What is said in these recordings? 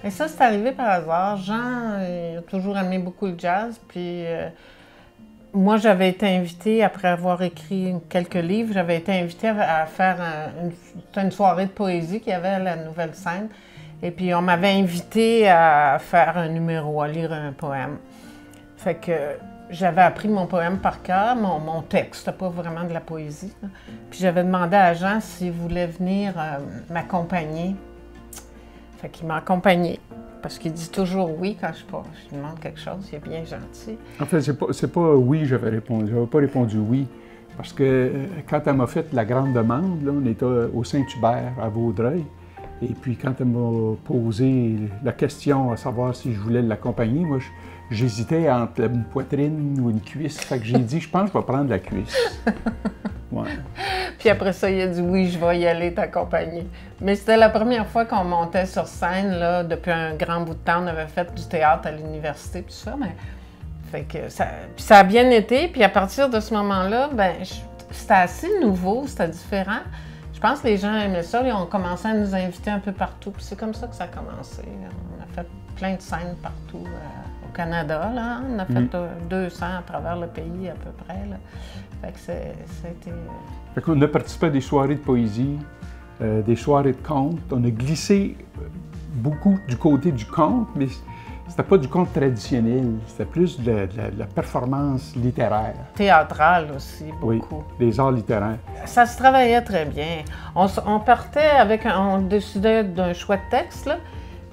Et ça, c'est arrivé par hasard. Jean il a toujours aimé beaucoup le jazz, puis moi, j'avais été invitée, après avoir écrit quelques livres, j'avais été invitée à faire une soirée de poésie qu'il y avait à la Nouvelle Scène. Et puis, on m'avait invitée à faire un numéro, à lire un poème. Fait que j'avais appris mon poème par cœur, mon texte, c'était pas vraiment de la poésie. Là. Puis j'avais demandé à Jean s'il voulait venir m'accompagner. Fait qu'il m'a accompagnée. Parce qu'il dit toujours oui quand je lui demande quelque chose, il est bien gentil. En fait, c'est pas oui, j'avais répondu. J'avais pas répondu oui. Parce que quand elle m'a fait la grande demande, là, on était au Saint-Hubert, à Vaudreuil. Et puis quand elle m'a posé la question à savoir si je voulais l'accompagner, moi, j'hésitais entre une poitrine ou une cuisse. Fait que j'ai dit, je pense que je vais prendre la cuisse. Ouais. Puis après ça, il a dit oui, je vais y aller t'accompagner. Mais c'était la première fois qu'on montait sur scène, là, depuis un grand bout de temps. On avait fait du théâtre à l'université, tout ça, mais fait que ça a bien été. Puis à partir de ce moment-là, ben c'était assez nouveau, c'était différent. Je pense que les gens aimaient ça, ils ont commencé à nous inviter un peu partout. Puis c'est comme ça que ça a commencé. On a fait plein de scènes partout au Canada, là. On a fait 200 à travers le pays à peu près, là. Fait que c'était... Fait qu'on a participé à des soirées de poésie, des soirées de contes. On a glissé beaucoup du côté du conte, mais c'était pas du conte traditionnel, c'était plus de la performance littéraire. Théâtrale aussi, beaucoup. Oui, des arts littéraires. Ça se travaillait très bien. On partait avec... On décidait d'un choix de texte, là.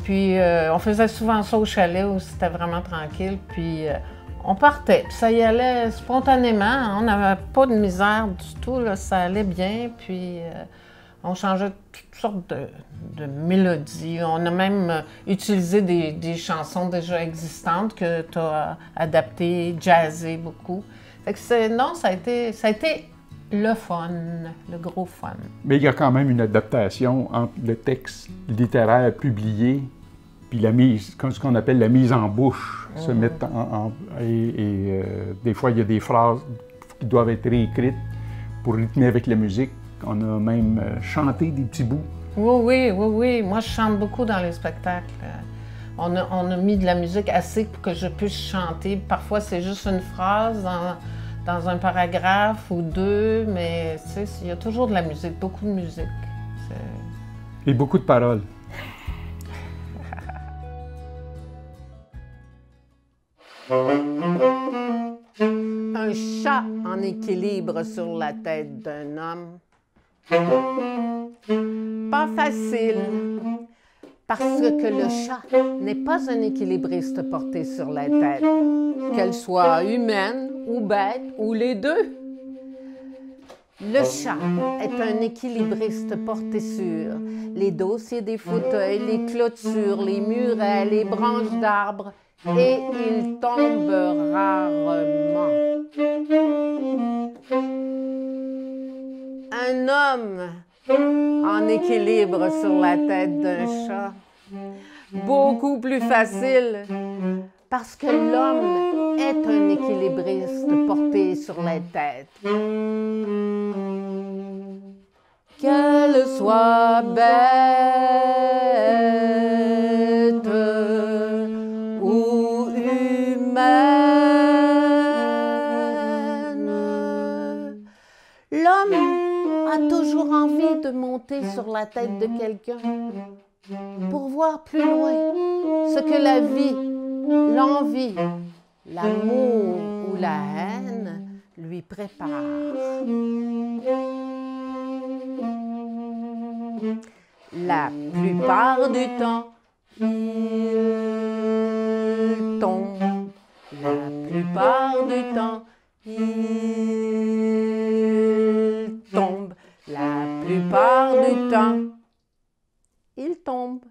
Puis on faisait souvent ça au chalet où c'était vraiment tranquille. Puis on partait, puis ça y allait spontanément. On n'avait pas de misère du tout, là, ça allait bien. Puis on changeait toutes sortes de mélodies. On a même utilisé des chansons déjà existantes que tu as adaptées, jazzées beaucoup. Fait que ça a été le fun, le gros fun. Mais il y a quand même une adaptation entre le texte littéraire publié puis la mise, ce qu'on appelle la mise en bouche, se mettre des fois, il y a des phrases qui doivent être réécrites pour rythmer avec la musique. On a même chanté des petits bouts. Oui. Moi, je chante beaucoup dans les spectacles. On a mis de la musique assez pour que je puisse chanter. Parfois, c'est juste une phrase dans un paragraphe ou deux, mais tu sais, il y a toujours de la musique, beaucoup de musique. Et beaucoup de paroles. Un chat en équilibre sur la tête d'un homme. Pas facile, parce que le chat n'est pas un équilibriste porté sur la tête, qu'elle soit humaine ou bête ou les deux. Le chat est un équilibriste porté sur les dossiers des fauteuils, les clôtures, les murets, les branches d'arbres, et il tombe rarement. Un homme en équilibre sur la tête d'un chat, beaucoup plus facile, parce que l'homme est un équilibriste porté sur la tête. Qu'elle soit bête ou humaine, l'homme a toujours envie de monter sur la tête de quelqu'un pour voir plus loin ce que la vie, l'envie, l'amour ou la haine lui prépare. La plupart du temps, il tombe. La plupart du temps, il tombe. La plupart du temps, il tombe.